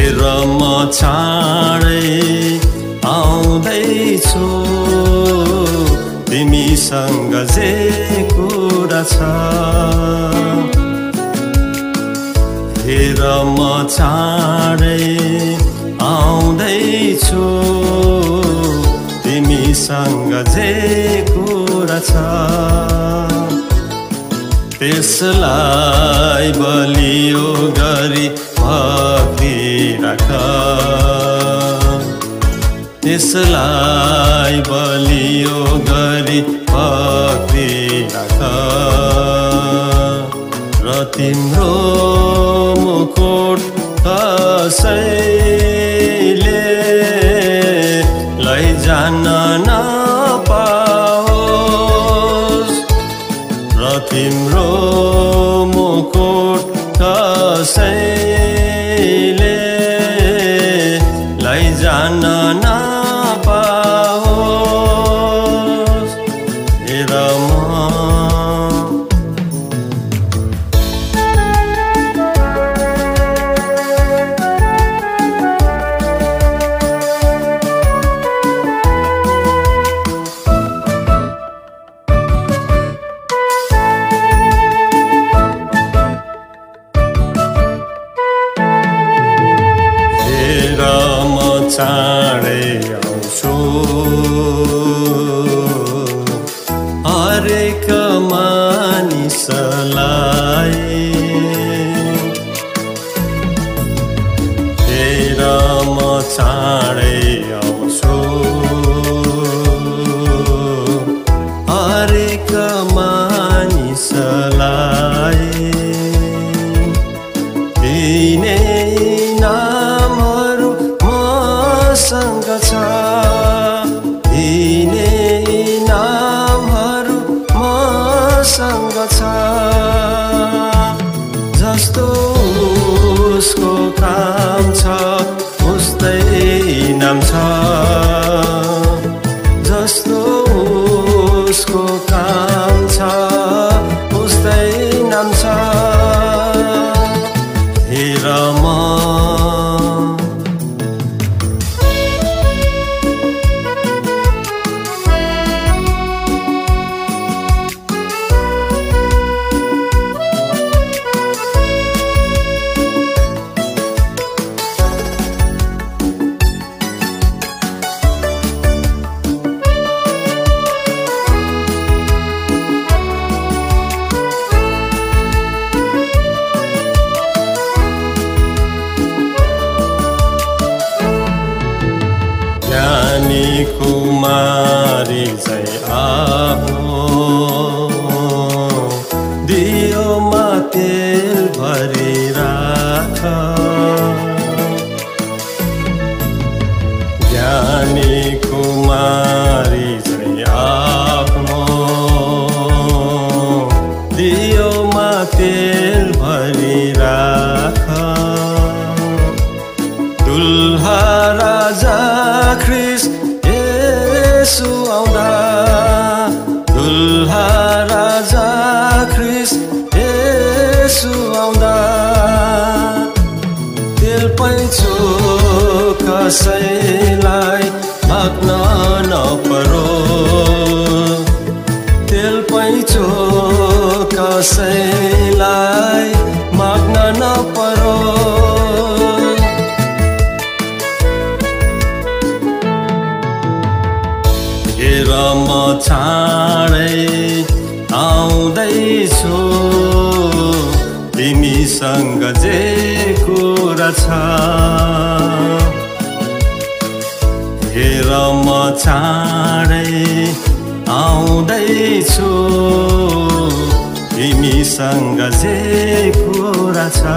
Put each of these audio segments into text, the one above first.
हेर म चाँडै आउँदैछु तिमीसँग जे कुरा छ हेर म चाँडै आउँदैछु तिमीसँग जे कुरा छ त्यसलाई बलियो गरी पक्रिराख त्यसलाई बलियो गरी पक्रिराख र तिम्रो मुकुट कसैले लैजान नपाओस् र तिम्रो मुकुट कसैले लैजान नपाओस् हेर चाँडै आउँछु हरेक मानिसलाई हेर म चाँडै आउँछु हरेक मानिसलाई दिने नामहरू मसँग छ दिने नामहरू मसँग छ जस्तो उसको काम छ उस्तै नाम छ जस्तो उसको काम छ उस्तै नाम छ हेर म कुमारी जय आहो दियोमा तेल भरिराख ज्ञानी कुमारी जय आहो दियोमा तेल भरिराख दुल्हा राजा ख्रिस्ट येशू आउँदा दुल्हा राजा ख्रिस्ट येशू आउँदा तेल पैँचो कसैलाई माग्न नपरो तेल पैँचो कसैलाई माग्न नपरो हेर म चाँडै आउँदैछु तिमीसँग जे कुरा छ हेर म चाँडै आउँदैछु तिमीसँग जे कुरा छ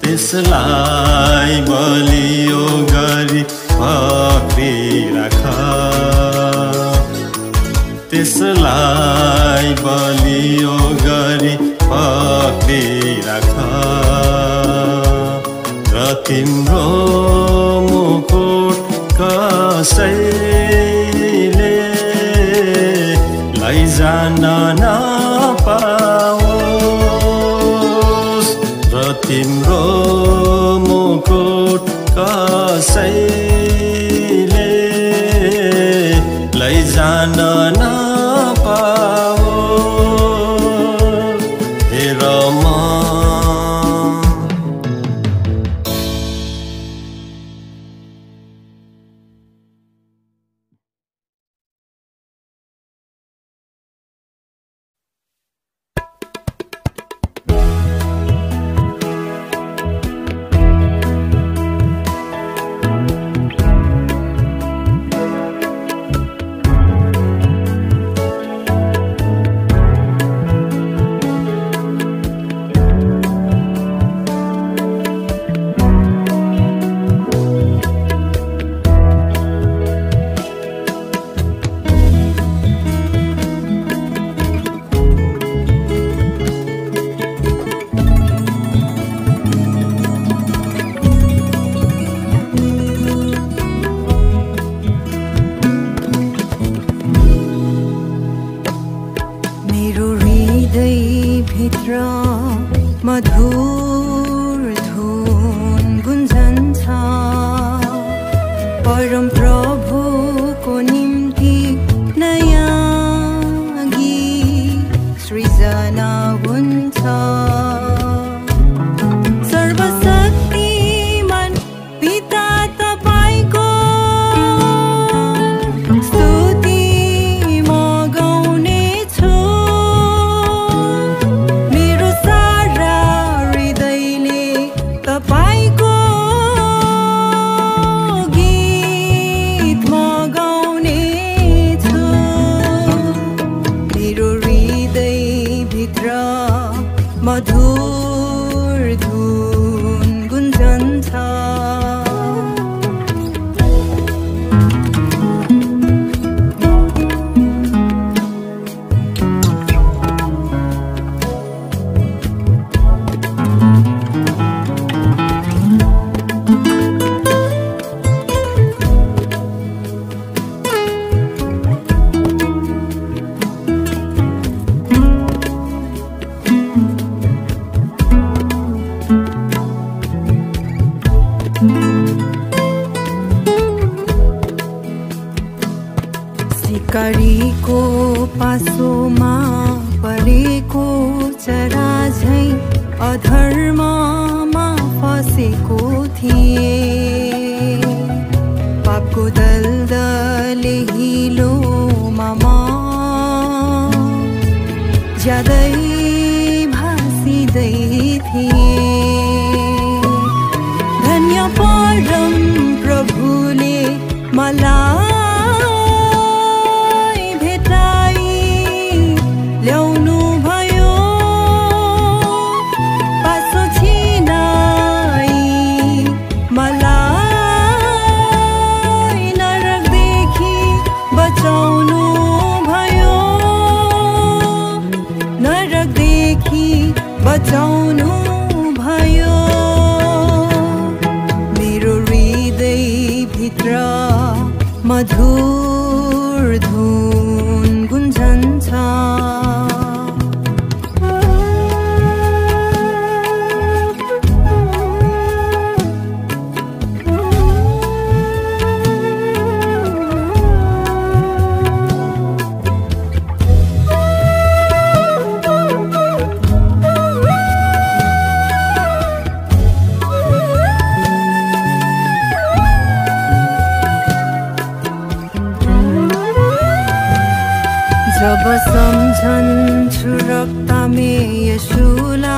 त्यसलाई बलियो गरी पक्रिराख त्यसलाई बलियो गरी पक्रिराख र तिम्रो मुकुट कसैले लैजान नपाओस् र तिम्रो मुकुट कसैले लैजान नपाओ हेर म मधुर धुन गुन्जन्छ परम प्रभुको निम्ति नयाँ गीत सृजना हुन्छ सर्वशक्तिमान पिता तपाईको स्तुति म गाउनेछु मेरो सारा हृदयले तपाईको गीत म गाउनेछु मेरो हृदयभित्र मधुर धुन गुन्जन्छ सिकारीको पासोमा परेको चरा झैं अधर्ममा फसेको थिए पापको दलदले हिलोमा म ज्यादै भासिँदै थिए धन्य परम प्रभुले मलाई ल्याउनु भयो पासो छिनाई मलाई नरकदेखि बचाउनु भयो नरकदेखि बचाउनु भयो मेरो हृदयभित्र मधुर धुन गुन्जन्छ जब सम्झन्छु रक्तमे यसुलाई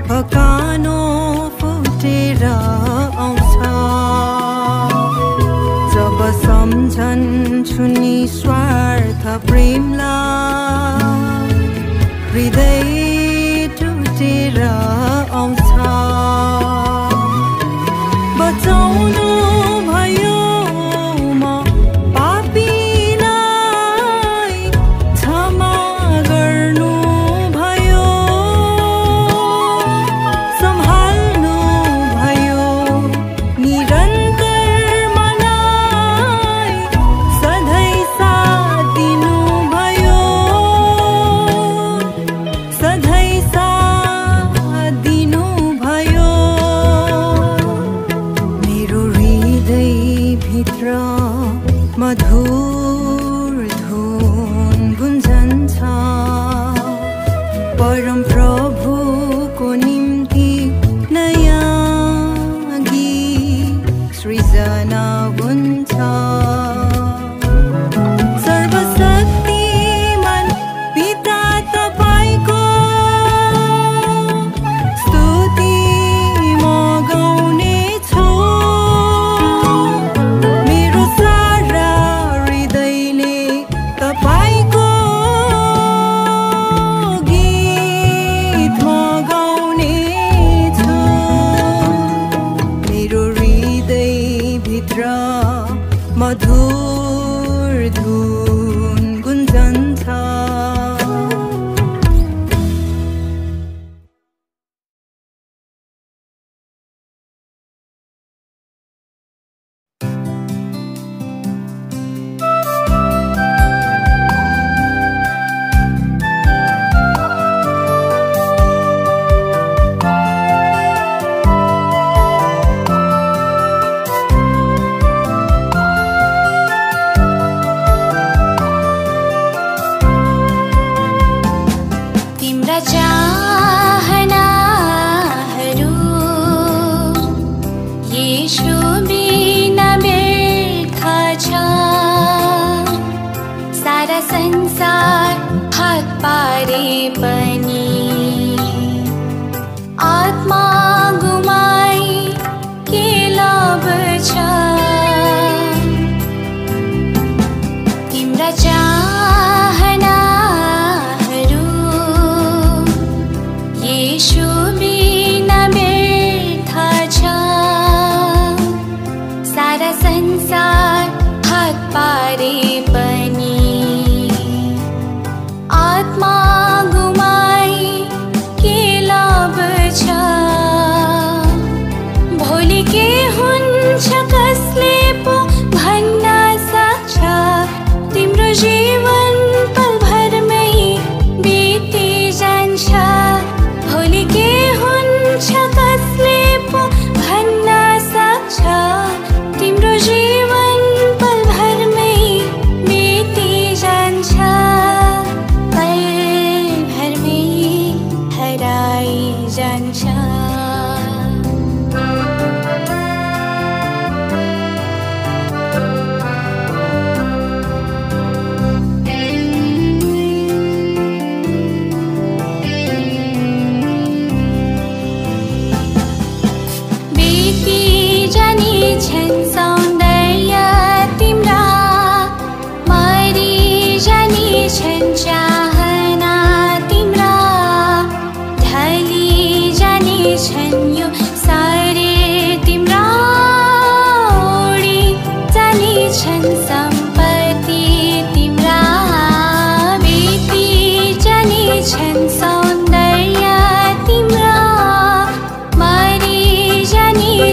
पकानो फुटेर आउँछ जब सम्झन्छु निस्वार्थ प्रेमलाई हृदय टुटेर आउँछ बचाउनु भयो सधैँ साथ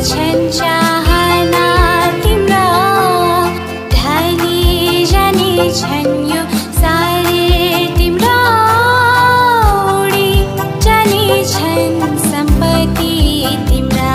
छन् चाहना तिम्रा ढली जाने छन् यो सारे तिम्रा उडी जाने छन् सम्पत्ति तिम्रा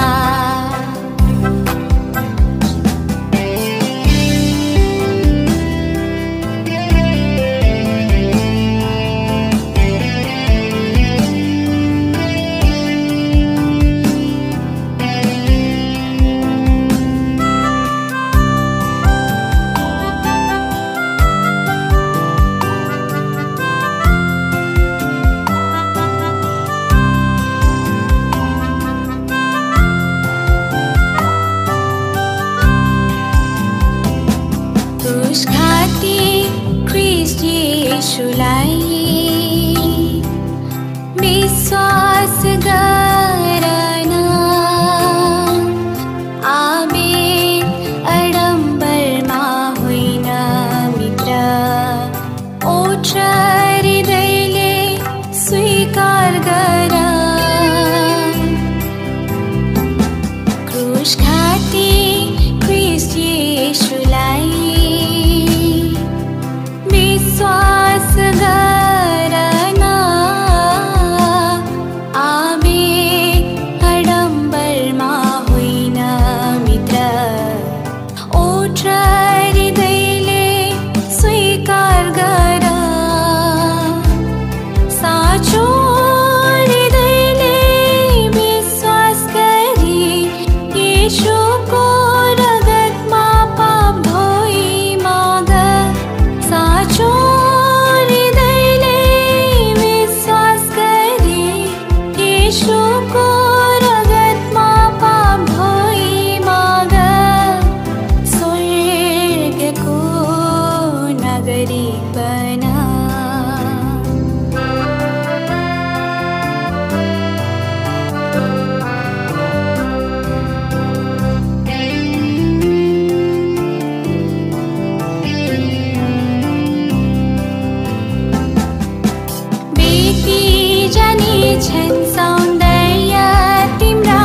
विश्वास गर्न आबेग अडम्बरमा होइन मित्र ओठ हृदयले स्वीकार गर क्रुस खाती ख्रीष्ट येशूलाई विश्वास गर्न आबेग अडम्बरमा होइन मित्र ओठ हृदयले स्वीकार गर साँचो हृदयले विश्वास गरी येशूको रगतमा पाप धोई माग साँचो हृदयले विश्वास गरी येशूको रगतमा पाप धोई माग स्वर्गको नगरी बना छन् सौन्दर्य तिम्रा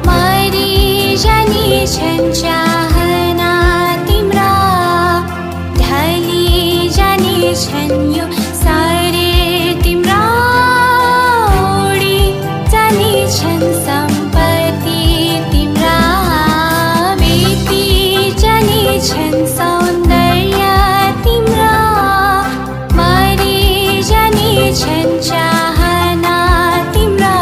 मरि जाने छन् चाहना तिम्रा ढली जाने छन् यो सारे तिम्रा उडी जाने छन् सम्पत्ति तिम्रा बिति जाने छन् सौन्दर्य तिम्रा मरि जाने छन् चाहना तिम्रा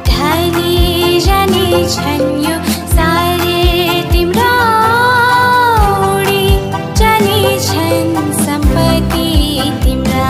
ढली जाने छन् यो सारे तिम्रा उडी जाने छन् सम्पत्ति तिम्रा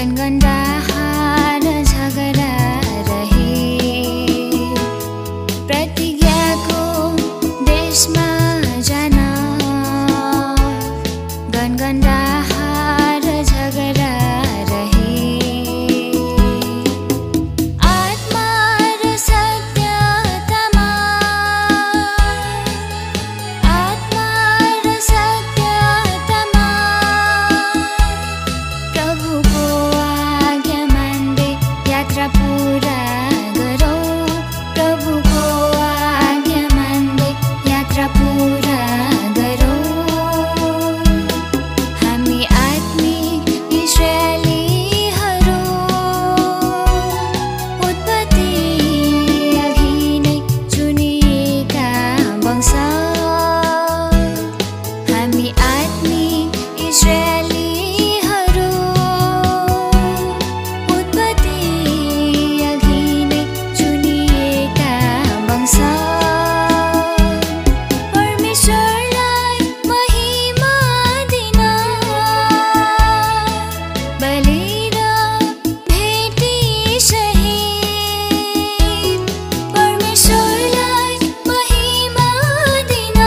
गनगनडाहा र झगडा रहे प्रतिज्ञाको देशमा जान गनगनडाहा र झगडा रहे आत्मा र सत्यतामा प्रभुको आज्ञा मान्दै यात्रा पुरा गरौँ प्रभुको आज्ञा मान्दै यात्रा पुरा गरौँ हामी आत्मिक इस्राएलीहरू उत्पत्ति अघि नै चुनिएका वंश हामी आत्मिक इस्राएलीहरू उत्पत्ति अघि नै चुनिएका वंश परमेश्वरलाई महिमा दिन बलि र भेटी सहित परमेश्वरलाई महिमा दिन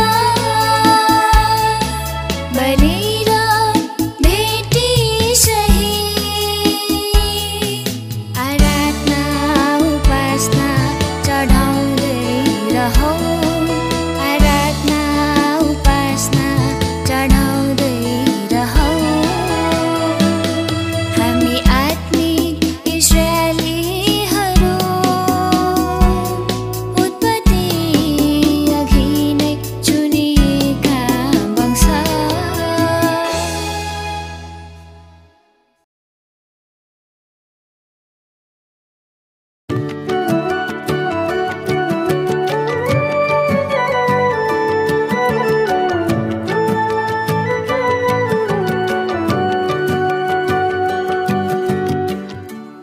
बलि र भेटी सहित आराधना उपासना चढाउँदै रहौँ आराधना उपासना चढाउँदै रहौँ हामी आत्मिक इस्राएलीहरू उत्पत्ति अघि नै चुनिएका वंश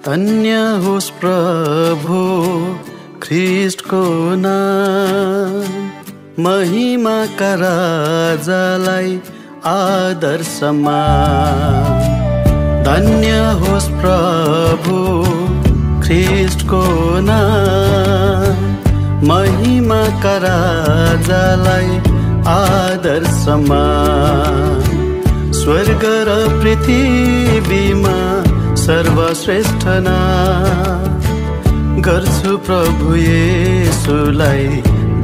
धन्य होस् प्रभु ख्रीष्टको नाम महिमाका राजालाई आदर सम्मान धन्य होस् प्रभु ख्रीष्टको नाम महिमाका राजालाई आदर सम्मान स्वर्ग र पृथ्वीमा सर्वश्रेष्ठ नाम गर्छु प्रभु येशुलाई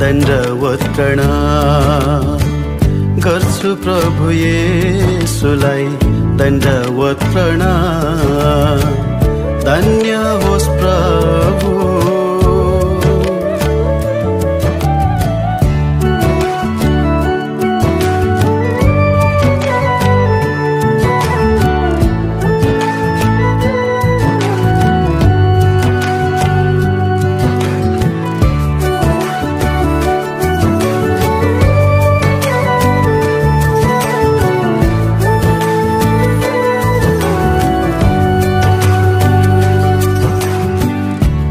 दण्डवत प्रणाम गर्छु प्रभु येशुलाई दण्डवत प्रणाम धन्य होस् प्रभु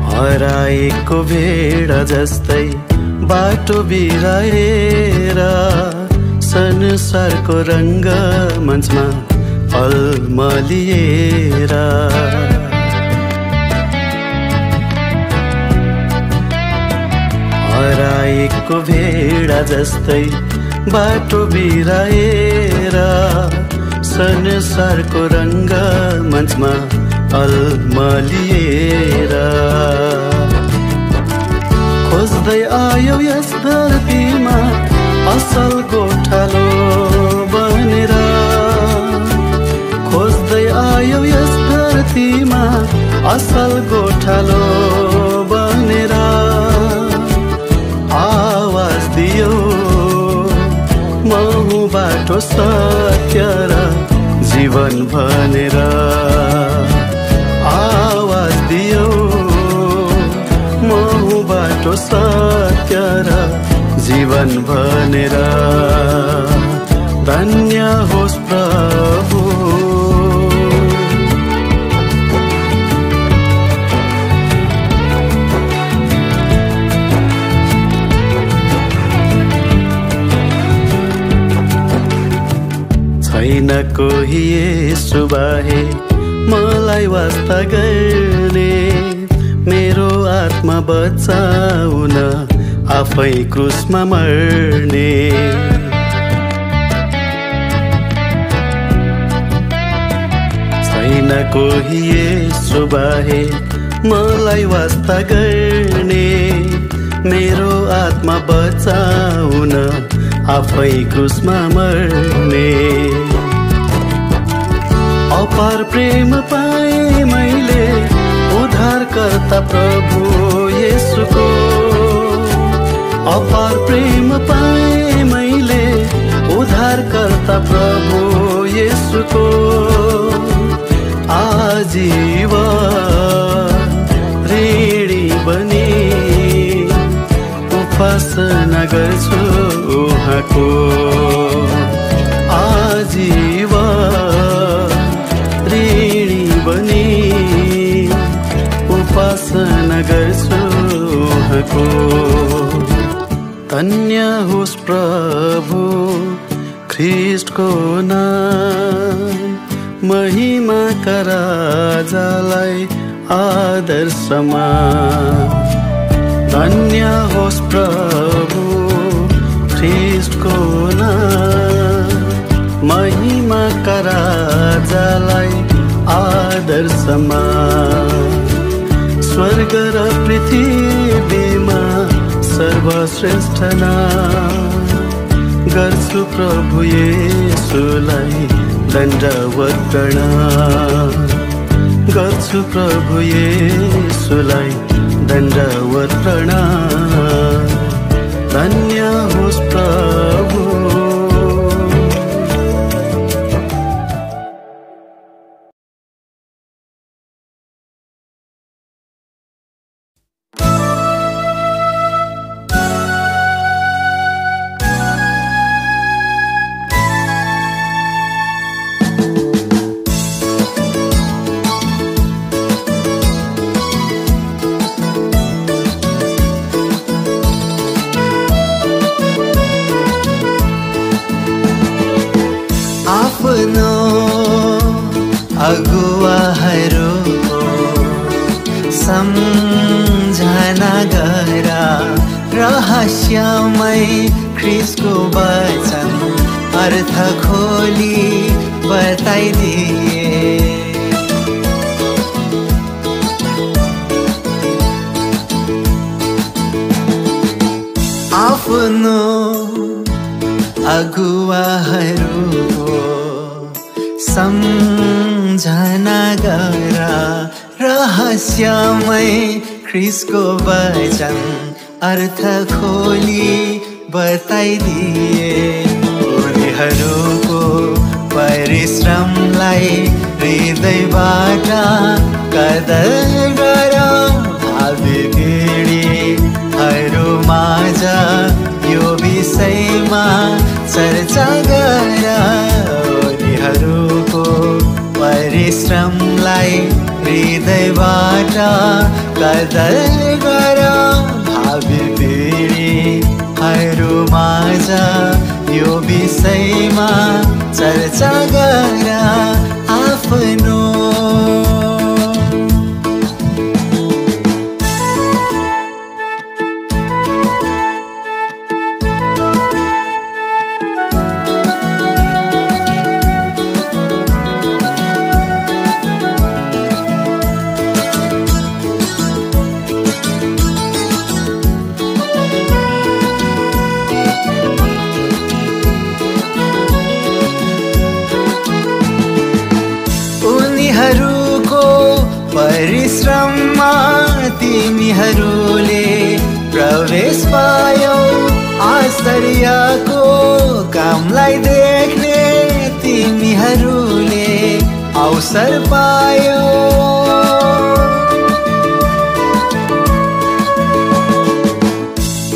हराएको भेडा जस्तै बाटो बिराएर संसारको रङ्ग मञ्चमा अलमलिएर हराएको भेडा जस्तै बाटो बिराएर संसारको रङ्ग मञ्चमा अलमलिएर खोज्दै आयो यस धरतीमा असल गोठालो बनेर खोज्दै आयो यस धरतीमा असल गोठालो बनेर आवाज दियो म हुँ बाटो सत्य र जीवन भनेर आवाज दियो म हुँ बाटो सत्य र जीवन भनेर धन्य होस् प्रभु छैन कोही येशू बाहे मलाई वास्ता गर्ने मेरो आत्मा बचाउन आफै क्रुसमा मर्ने छैन कोही यसो बाहेक मलाई वास्ता गर्ने मेरो आत्मा बचाउन आफै क्रुसमा मर्ने अपार प्रेम पाए मैले उद्धारकर्ता प्रभु येशूको अपार प्रेम पाए मैले उद्धारकर्ता प्रभु येशूको आजीवन ऋणी बनी उपासना गर्छु उहाँको आजीवन ऋणी बनी उपासना गर्छु उहाँको धन्य होस् प्रभु ख्रीष्टको नाम महिमाका राजालाई आदर समान धन्य होस् प्रभु ख्रीष्टको नाम महिमाका राजालाई आदर समान स्वर्ग र पृथ्वीमा सर्वश्रेष्ठ नाम गर्छु प्रभु येशूलाई दण्डवत प्रणाम गर्छु प्रभु येशूलाई दण्डवत प्रणाम धन्य होस् प्रभु अगुवाहरूको सम्झना गर रहस्यमय ख्रीष्टको वचन अर्थ खोली बताइदिए आफ्नो अगुवाहरूको सम्झना गर रहस्यमय ख्रीष्टको वचन अर्थ खोली बताइदिए उनीहरूको परिश्रमलाई हृदयबाट कदर गर भावी पिँढीहरू माझ यो विषयमा चर्चा गर उनीहरूको परिश्रमलाई हृदयबाट कदर गर भावी पिँढीहरू माझ यो विषयमा चर्चा गर आफ्नो परिश्रममा तिमीहरूले प्रवेश पायौ आश्चर्यको कामलाई देख्ने तिमीहरूले अवसर पायौ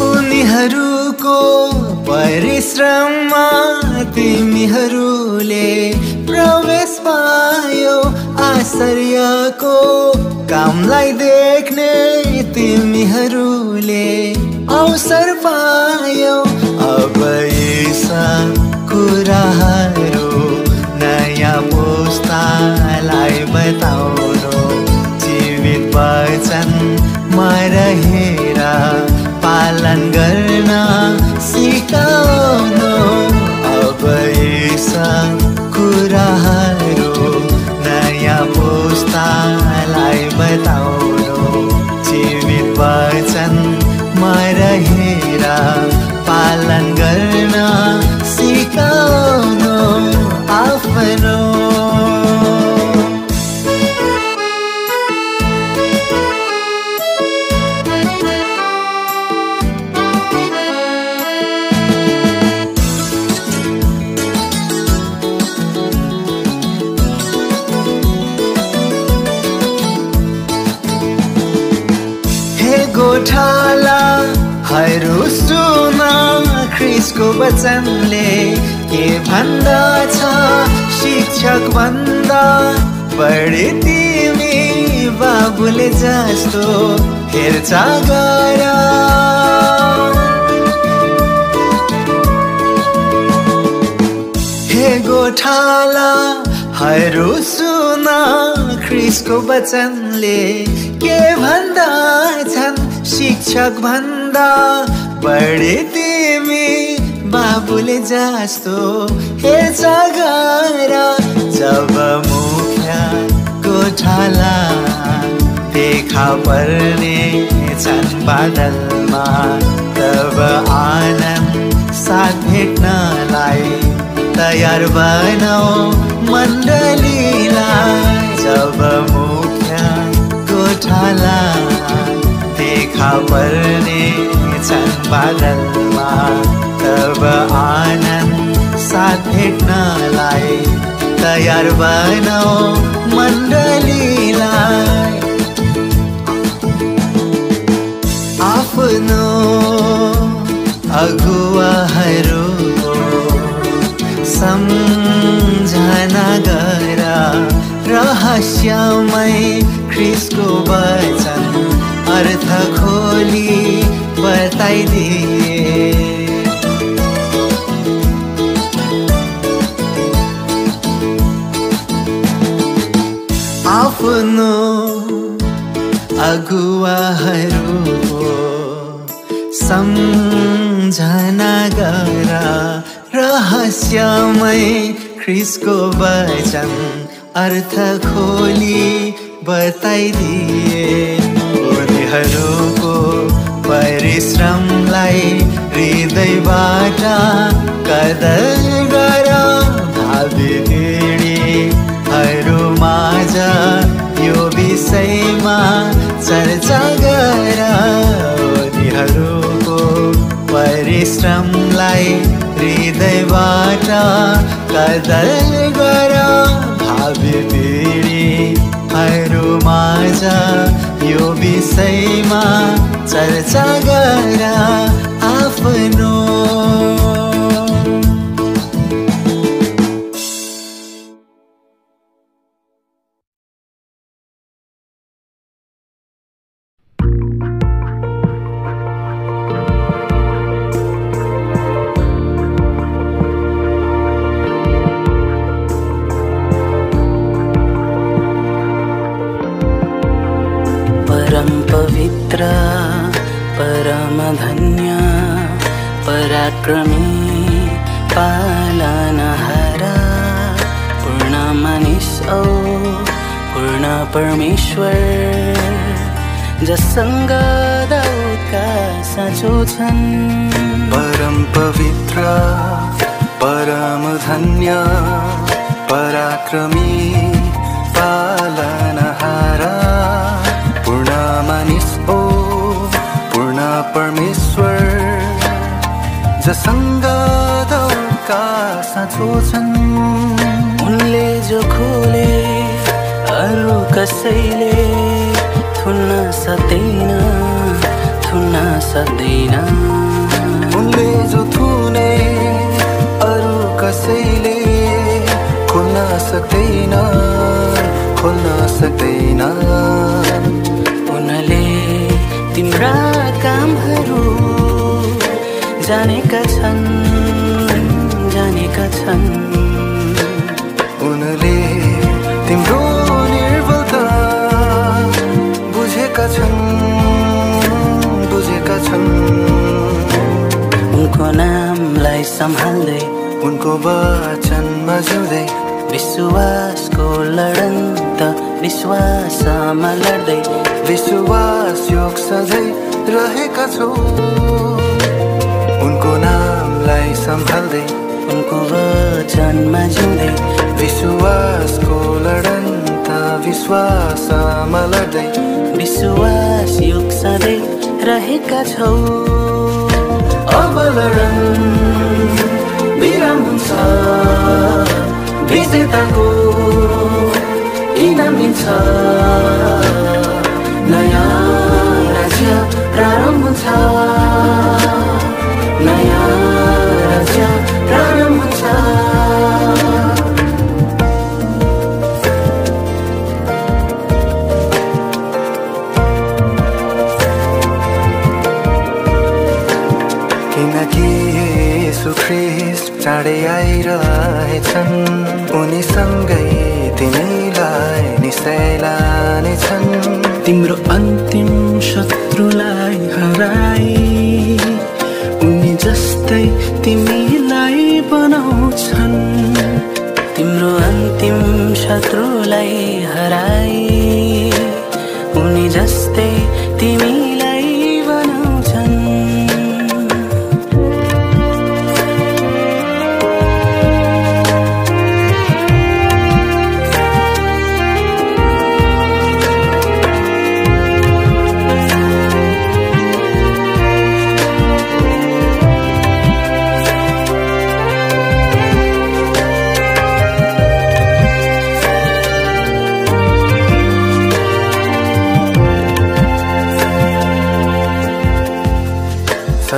उनीहरूको परिश्रममा तिमीहरूले प्रवेश पायौ आश्चर्यको कामलाई देख्ने तिमीहरूले अवसर पायौ अब यसा कुराहरू नयाँ पुस्तालाई बता बताउनु जीवित वचन रहेर पालन गर्न सिकाउनु अब यी कुराहरू नयाँ पुस्तालाई बताउनु जीवित वचन रहेर पालन गर्न सिकाउनु आफ्नो गोठालाहरू सुन ख्रिस्टको वचनले के भन्दछ शिक्षक भन्दा बढी तिमी बाबुले जस्तो हेरचाह गर हे गोठालाहरू सुन ख्रिस्टको वचनले के भन्दछन् शिक्षक भन्दा बढी तिमी बाबुले जस्तो हेरचाह गर जब मुख्य गोठाला देखा पर्ने छन् बादलमा तब आनन्द साथ भेट्नलाई तयार बनाऊ मण्डलीलाई जब मुख्य गोठाला देखा पर्ने छन् बादलमा तब आनन्द साथ भेट्नलाई तयार बनाऊ मण्डलीलाई आफ्नो अगुवाहरूको सम्झना गर रहस्यमय ख्रिस्टको वचन अर्थ खोली बताइदिए आफ्नो अगुवाहरूको सम्झना गर रहस्यमय ख्रिस्टको वचन अर्थ खोली बताइदिए उनीहरूको परिश्रमलाई हृदयबाट कदर गर भावी पिँढीहरू माझ यो विषयमा चर्चा गर उनीहरूको परिश्रमलाई हृदयबाट कदर गर भावी पिँढीहरू माझ यो विषयमा चर्चा गर आफ्नो पवित्र परम धन्य पराक्रमी पालनहारा पूर्ण मानिस औ पूर्ण परमेश्वर जससँग दाउदका साँचो छन् परम पवित्र परम धन्य पराक्रमी पालनहारा पूर्ण मानिस ओ पूर्ण परमेश्वर जससँग दाउदका साँचो छन् उनले जो खोले अरू कसैले थुन्न सक्दैन उनले जो थुने अरू कसैले खोल्न सक्दैन उनले तिम्रा कामहरू जानेका छन् उनले तिम्रो निर्बलता सम्हाल्दै उनको वचनमा जिउँदै विश्वासको लडन्त विश्वासमा लड्दै विश्वास योग सधैँ रहेका छौ उनको नामलाई सम्हाल्दै उनको वचनमा जिउँदै विश्वासको लडन्त विश्वासमा लड्दै विश्वास योग सधैँ रहेका छौ अब लडन विराम हुन्छ विजेताको इनाम दिन्छ नयाँ राज्य प्रारम्भ हुन्छ नयाँ राज्य प्रारम्भ हुन्छ किनकि येशू ख्रीष्ट चाँडै आइरहेछन् उनीसँगै तिमीलाई निश्चय लानेछन् तिम्रो अन्तिम शत्रुलाई हराई उनी जस्तै तिमीलाई बनाउँछन् तिम्रो अन्तिम शत्रुलाई हराई उनी जस्तै तिमीलाई बनाउँछन्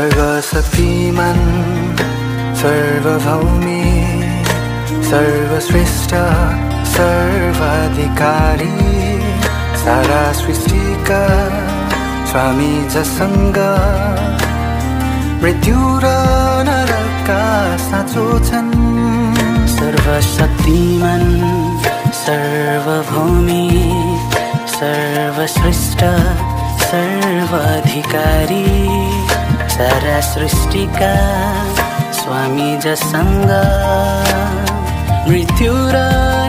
सर्वशक्तिमान सर्वभौमी सर्वश्रेष्ठ सर्वाधिकारी सारा सृष्टिका स्वामी जसँग मृत्यु र नरकका साँचो छन् सर्वशक्तिमान सर्वभौमी सर्वश्रेष्ठ सर्वाधिकारी सारा सृष्टिका स्वामी जसँग मृत्यु र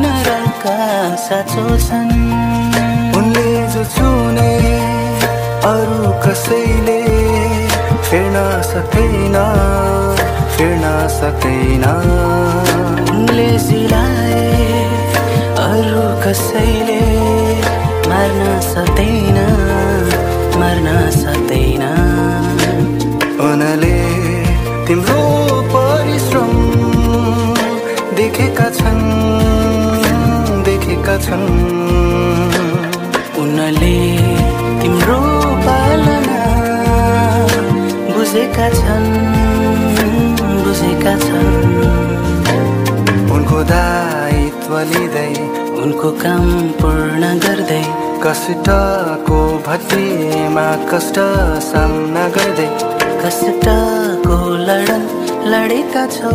नरकका साँचो छन् उनले जो चुने अरू कसैले फेर्न सक्दैन उनले जिलाए अरू कसैले मार्न सक्दैन उनले तिम्रो परिश्रम देखेका छन् उनले तिम्रो पालना बुझेका छन् उनको दायित्व लिँदै उनको काम पूर्ण गर्दै कष्टको भट्टीमा कष्ट सामना गर्दै कष्टको लडेका छौ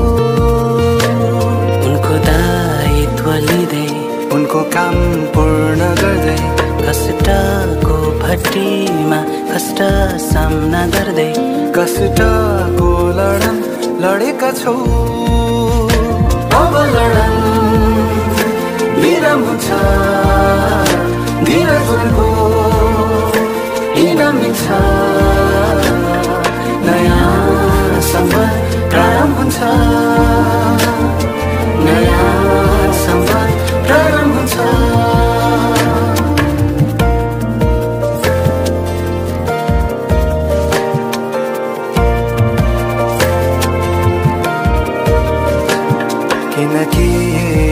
उनको दायित्व लिँदै उनको काम पूर्ण गर्दै कष्टको भट्टीमा कष्ट सामना गर्दै कष्टको लडेका छौ अब लडन विराम हुन्छ धीरजको इनाम दिन्छ नयाँ संवाद प्रारम्भ हुन्छ नयाँ संवाद प्रारम्भ हुन्छ किनकि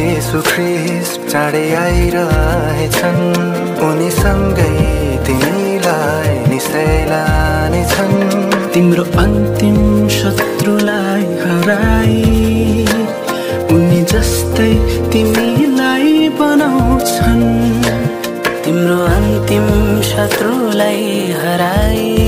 येशू ख्रीष्ट चाँडै आइरहेछन् उनीसँगै तिमीलाई निश्चय लानेछन् तिम्रो अन्तिम शत्रुलाई हराई उनी जस्तै तिमीलाई बनाउँछन् तिम्रो अन्तिम शत्रुलाई हराई